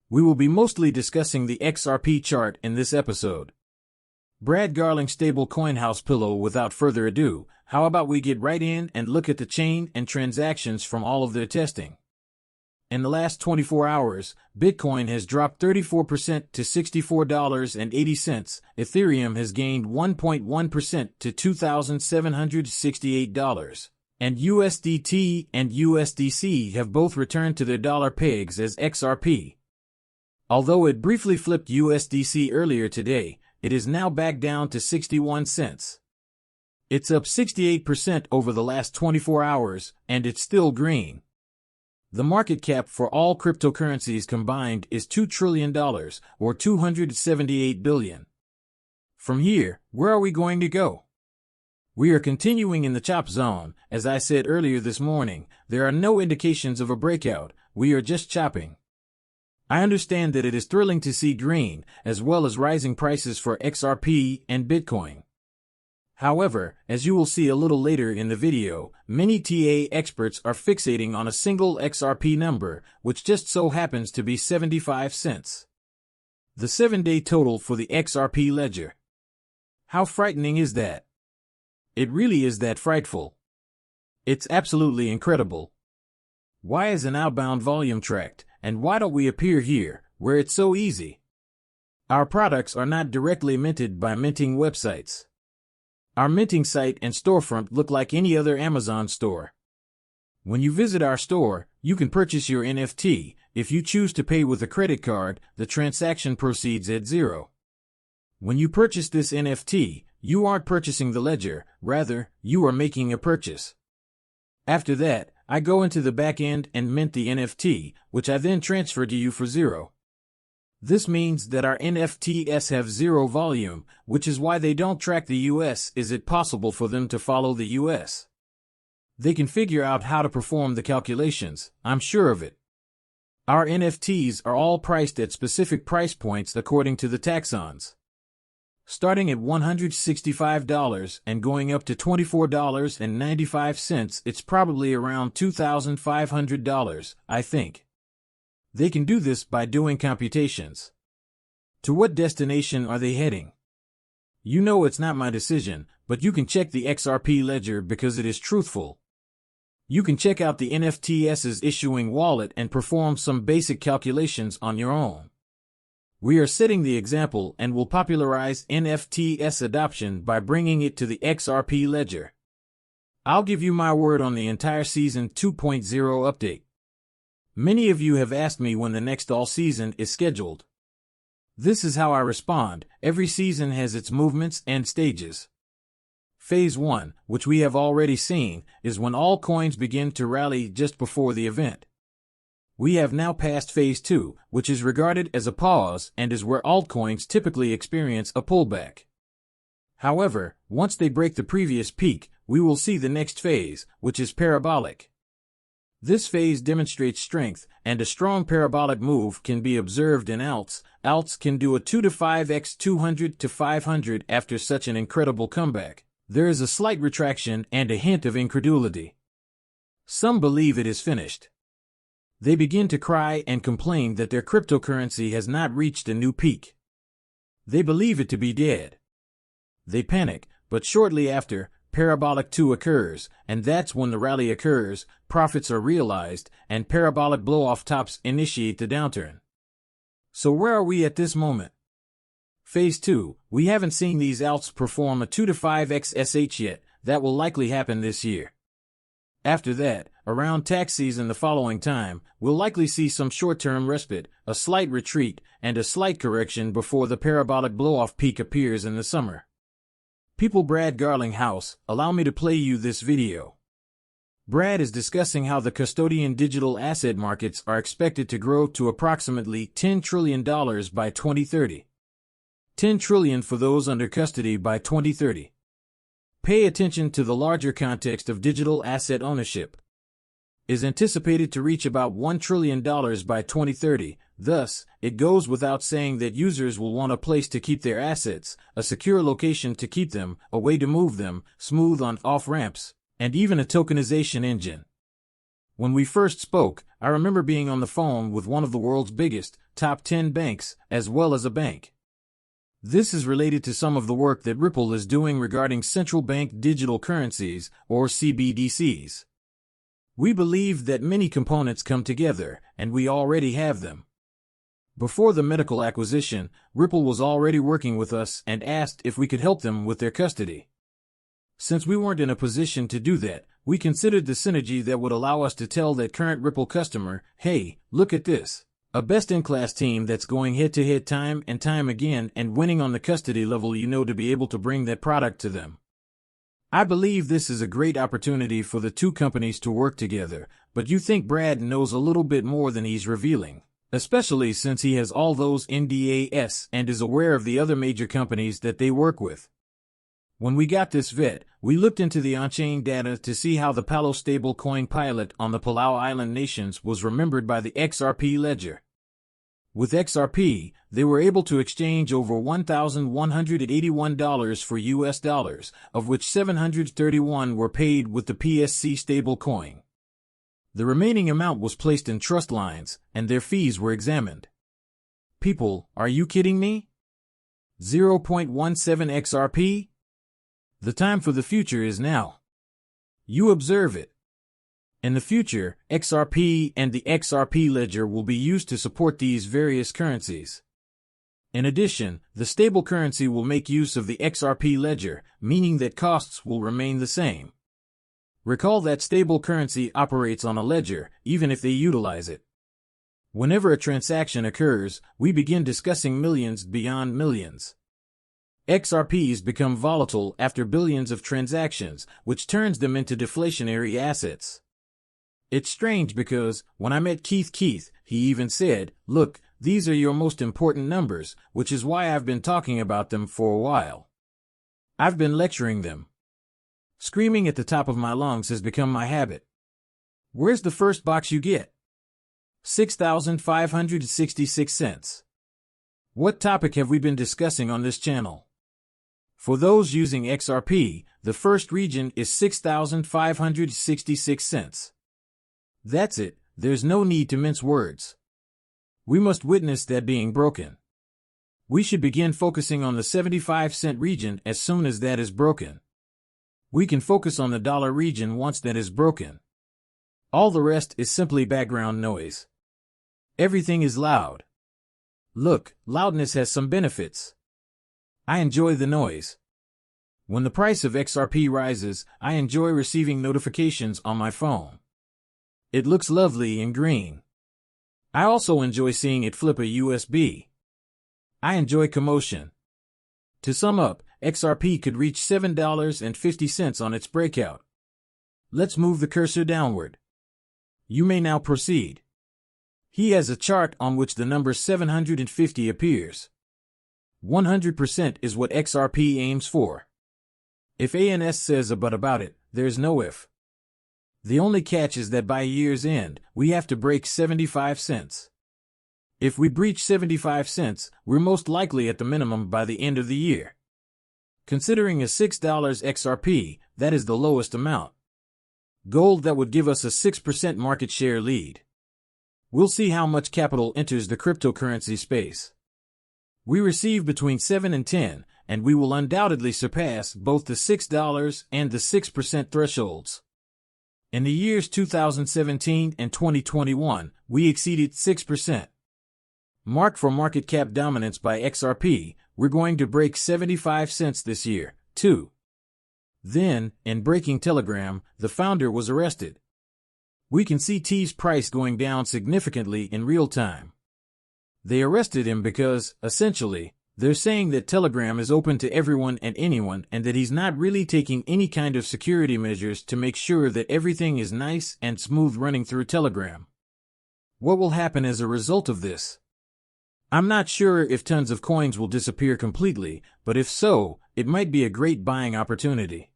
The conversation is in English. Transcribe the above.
We will be mostly discussing the XRP chart in this episode. Brad Garling stablecoin house pillow. Without further ado, how about we get right in and look at the chain and transactions from all of their testing. In the last 24 hours, Bitcoin has dropped 34% to $64.80, Ethereum has gained 1.1% to $2,768, and USDT and USDC have both returned to their dollar pegs as XRP. Although it briefly flipped USDC earlier today, it is now back down to 61 cents. It's up 68% over the last 24 hours, and it's still green. The market cap for all cryptocurrencies combined is $2 trillion, or $278 billion. From here, where are we going to go? We are continuing in the chop zone. As I said earlier this morning, there are no indications of a breakout, we are just chopping. I understand that it is thrilling to see green, as well as rising prices for XRP and Bitcoin. However, as you will see a little later in the video, many TA experts are fixating on a single XRP number, which just so happens to be 75 cents. The 7-day total for the XRP ledger. How frightening is that? It really is that frightful. It's absolutely incredible. Why is an outbound volume tracked, and why don't we appear here, where it's so easy? Our products are not directly minted by minting websites. Our minting site and storefront look like any other Amazon store. When you visit our store, you can purchase your NFT. If you choose to pay with a credit card, the transaction proceeds at zero. When you purchase this NFT, you aren't purchasing the ledger, rather, you are making a purchase. After that, I go into the back end and mint the NFT, which I then transfer to you for zero. This means that our NFTs have zero volume, which is why they don't track the US. Is it possible for them to follow the US? They can figure out how to perform the calculations, I'm sure of it. Our NFTs are all priced at specific price points according to the taxons. Starting at $165 and going up to $24.95, it's probably around $2,500, I think. They can do this by doing computations. To what destination are they heading? You know it's not my decision, but you can check the XRP ledger because it is truthful. You can check out the NFTS's issuing wallet and perform some basic calculations on your own. We are setting the example and will popularize NFTs adoption by bringing it to the XRP ledger. I'll give you my word on the entire Season 2.0 update. Many of you have asked me when the next all-season is scheduled. This is how I respond. Every season has its movements and stages. Phase 1, which we have already seen, is when all coins begin to rally just before the event. We have now passed Phase 2, which is regarded as a pause and is where altcoins typically experience a pullback. However, once they break the previous peak, we will see the next phase, which is parabolic. This phase demonstrates strength, and a strong parabolic move can be observed in alts. Alts can do a 2 to 5x 200 to 500 after such an incredible comeback. There is a slight retraction and a hint of incredulity. Some believe it is finished. They begin to cry and complain that their cryptocurrency has not reached a new peak. They believe it to be dead. They panic, but shortly after, Parabolic 2 occurs, and that's when the rally occurs, profits are realized, and parabolic blow-off tops initiate the downturn. So where are we at this moment? Phase 2, we haven't seen these alts perform a 2 to 5x SH yet. That will likely happen this year. After that, around tax season the following time, we'll likely see some short-term respite, a slight retreat, and a slight correction before the parabolic blow-off peak appears in the summer. People, Brad Garlinghouse, allow me to play you this video. Brad is discussing how the custodian digital asset markets are expected to grow to approximately $10 trillion by 2030. $10 trillion for those under custody by 2030. Pay attention to the larger context of digital asset ownership. Is anticipated to reach about $1 trillion by 2030. Thus, it goes without saying that users will want a place to keep their assets, a secure location to keep them, a way to move them, smooth on-off ramps, and even a tokenization engine. When we first spoke, I remember being on the phone with one of the world's biggest top 10 banks, as well as a bank. This is related to some of the work that Ripple is doing regarding central bank digital currencies, or CBDCs. We believe that many components come together, and we already have them. Before the medical acquisition, Ripple was already working with us and asked if we could help them with their custody. Since we weren't in a position to do that, we considered the synergy that would allow us to tell that current Ripple customer, hey, look at this. A best-in-class team that's going head-to-head time and time again and winning on the custody level, to be able to bring that product to them. I believe this is a great opportunity for the two companies to work together, but you think Brad knows a little bit more than he's revealing, especially since he has all those NDAs and is aware of the other major companies that they work with. When we got this vet, we looked into the on-chain data to see how the Palo stablecoin pilot on the Palau Island nations was remembered by the XRP ledger. With XRP, they were able to exchange over $1,181 for US dollars, of which 731 were paid with the PSC stablecoin. The remaining amount was placed in trust lines, and their fees were examined. People, are you kidding me? 0.17 XRP? The time for the future is now. You observe it. In the future, XRP and the XRP ledger will be used to support these various currencies. In addition, the stable currency will make use of the XRP ledger, meaning that costs will remain the same. Recall that stable currency operates on a ledger, even if they utilize it. Whenever a transaction occurs, we begin discussing millions beyond millions. XRPs become volatile after billions of transactions, which turns them into deflationary assets. It's strange because, when I met Keith, he even said, look, these are your most important numbers, which is why I've been talking about them for a while. I've been lecturing them. Screaming at the top of my lungs has become my habit. Where's the first box you get? 6,566 cents. What topic have we been discussing on this channel? For those using XRP, the first region is 6,566 cents. That's it, there's no need to mince words. We must witness that being broken. We should begin focusing on the 75-cent region as soon as that is broken. We can focus on the dollar region once that is broken. All the rest is simply background noise. Everything is loud. Look, loudness has some benefits. I enjoy the noise. When the price of XRP rises, I enjoy receiving notifications on my phone. It looks lovely in green. I also enjoy seeing it flip a USB. I enjoy commotion. To sum up, XRP could reach $7.50 on its breakout. Let's move the cursor downward. You may now proceed. He has a chart on which the number 750 appears. 100% is what XRP aims for. If ANS says a but about it, there's no if. The only catch is that by year's end, we have to break 75 cents. If we breach 75 cents, we're most likely at the minimum by the end of the year. Considering a $6 XRP, that is the lowest amount. Gold that would give us a 6% market share lead. We'll see how much capital enters the cryptocurrency space. We receive between 7 and 10, and we will undoubtedly surpass both the $6 and the 6% thresholds. In the years 2017 and 2021, we exceeded 6%. Marked for market cap dominance by XRP, we're going to break 75 cents this year, too. Then, in breaking Telegram, the founder was arrested. We can see T's price going down significantly in real time. They arrested him because, essentially, they're saying that Telegram is open to everyone and anyone and that he's not really taking any kind of security measures to make sure that everything is nice and smooth running through Telegram. What will happen as a result of this? I'm not sure if tons of coins will disappear completely, but if so, it might be a great buying opportunity.